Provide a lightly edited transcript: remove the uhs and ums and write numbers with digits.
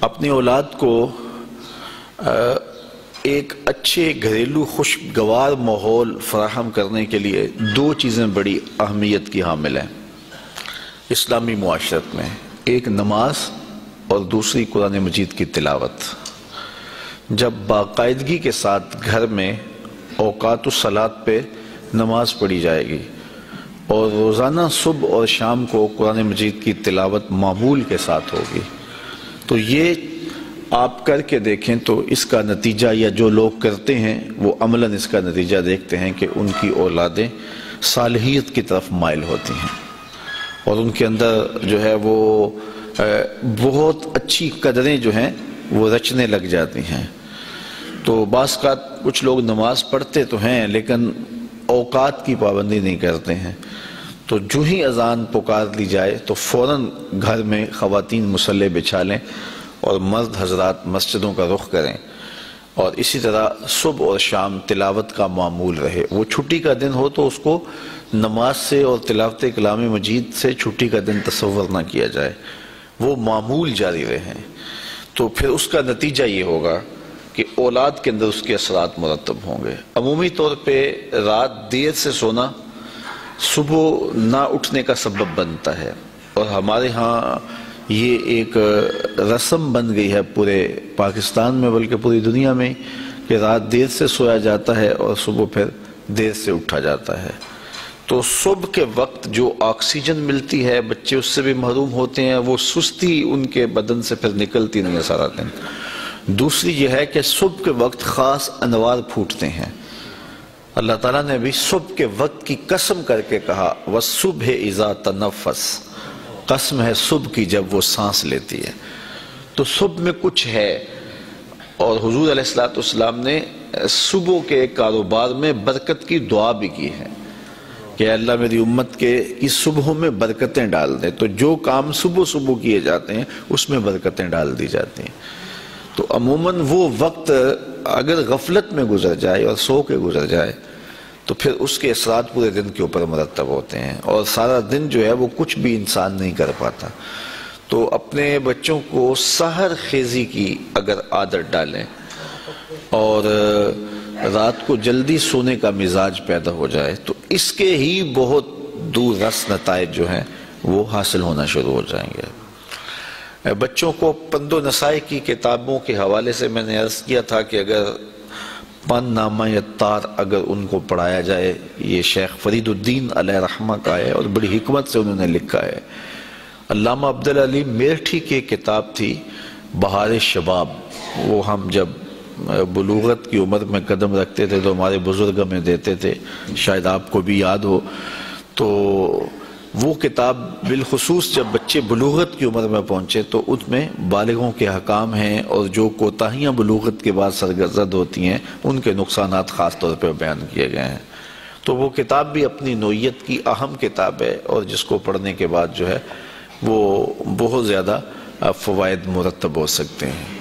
اپنی اولاد کو ایک اچھے گھریلو خوشگوار ماحول فراہم کرنے کے لیے دو چیزیں بڑی اہمیت کی حامل ہیں اسلامی معاشرت میں، ایک نماز اور دوسری قرآن مجید کی تلاوت۔ جب باقاعدگی کے ساتھ گھر میں اوقات الصلاۃ پہ نماز پڑھی جائے گی اور روزانہ صبح اور شام کو قرآن مجید کی تلاوت معمول کے ساتھ ہوگی، تو یہ آپ کر کے دیکھیں تو اس کا نتیجہ، یا جو لوگ کرتے ہیں وہ عملاً اس کا نتیجہ دیکھتے ہیں کہ ان کی اولادیں صالحیت کی طرف مائل ہوتی ہیں اور ان کے اندر جو ہے وہ بہت اچھی قدریں جو ہیں وہ رچنے لگ جاتی ہیں۔ تو بعض اوقات کچھ لوگ نماز پڑھتے تو ہیں لیکن اوقات کی پابندی نہیں کرتے ہیں، تو جو ہی اذان پکار لی جائے تو فوراً گھر میں خواتین مصلی بچھا لیں اور مرد حضرات مسجدوں کا رخ کریں، اور اسی طرح صبح اور شام تلاوت کا معمول رہے۔ وہ چھٹی کا دن ہو تو اس کو نماز سے اور تلاوت کلام مجید سے چھٹی کا دن تصور نہ کیا جائے، وہ معمول جاری رہیں، تو پھر اس کا نتیجہ یہ ہوگا کہ اولاد کے اندر اس کے اثرات مرتب ہوں گے۔ عمومی طور پہ رات دیر سے سونا صبح نہ اٹھنے کا سبب بنتا ہے، اور ہمارے ہاں یہ ایک رسم بن گئی ہے پورے پاکستان میں بلکہ پوری دنیا میں کہ رات دیر سے سویا جاتا ہے اور صبح پھر دیر سے اٹھا جاتا ہے۔ تو صبح کے وقت جو آکسیجن ملتی ہے بچے اس سے بھی محروم ہوتے ہیں، وہ سستی ان کے بدن سے پھر نکلتی نہیں ہے سارا دن۔ دوسری یہ ہے کہ صبح کے وقت خاص انوار پھوٹتے ہیں۔ اللہ تعالیٰ نے بھی صبح کے وقت کی قسم کر کے کہا وَالصُّبْحِ إِذَا تَنَفَّسَ، قسم ہے صبح کی جب وہ سانس لیتی ہے۔ تو صبح میں کچھ ہے، اور حضور علیہ السلام نے صبح کے کاروبار میں برکت کی دعا بھی کی ہے کہ اللہ میری امت کے اس صبحوں میں برکتیں ڈال دے، تو جو کام صبح صبح کیے جاتے ہیں اس میں برکتیں ڈال دی جاتی ہیں۔ تو عموماً وہ وقت اگر غفلت میں گزر جائے اور سو کے گزر جائے تو پھر اس کے اثرات پورے دن کے اوپر مرتب ہوتے ہیں، اور سارا دن جو ہے وہ کچھ بھی انسان نہیں کر پاتا۔ تو اپنے بچوں کو سحر خیزی کی اگر عادت ڈالیں اور رات کو جلدی سونے کا مزاج پیدا ہو جائے تو اس کے ہی بہت دور رس نتائج جو ہیں وہ حاصل ہونا شروع ہو جائیں گے۔ بچوں کو پند و نصائح کی کتابوں کے حوالے سے میں نے عرض کیا تھا کہ اگر پن نامہ یتار اگر ان کو پڑھایا جائے، یہ شیخ فرید الدین علیہ رحمہ کا ہے اور بڑی حکمت سے انہوں نے لکھا ہے۔ علامہ عبدالعلی میرٹھی کی کتاب تھی بہار شباب، وہ ہم جب بلوغت کی عمر میں قدم رکھتے تھے تو ہمارے بزرگ ہمیں دیتے تھے، شاید آپ کو بھی یاد ہو۔ تو وہ کتاب بالخصوص جب بچے بلوغت کی عمر میں پہنچے تو ان میں بالغوں کے حکام ہیں، اور جو کوتاہیاں بلوغت کے بعد سرزد ہوتی ہیں ان کے نقصانات خاص طور پہ بیان کیے گئے ہیں۔ تو وہ کتاب بھی اپنی نوعیت کی اہم کتاب ہے، اور جس کو پڑھنے کے بعد جو ہے وہ بہت زیادہ فوائد مرتب ہو سکتے ہیں۔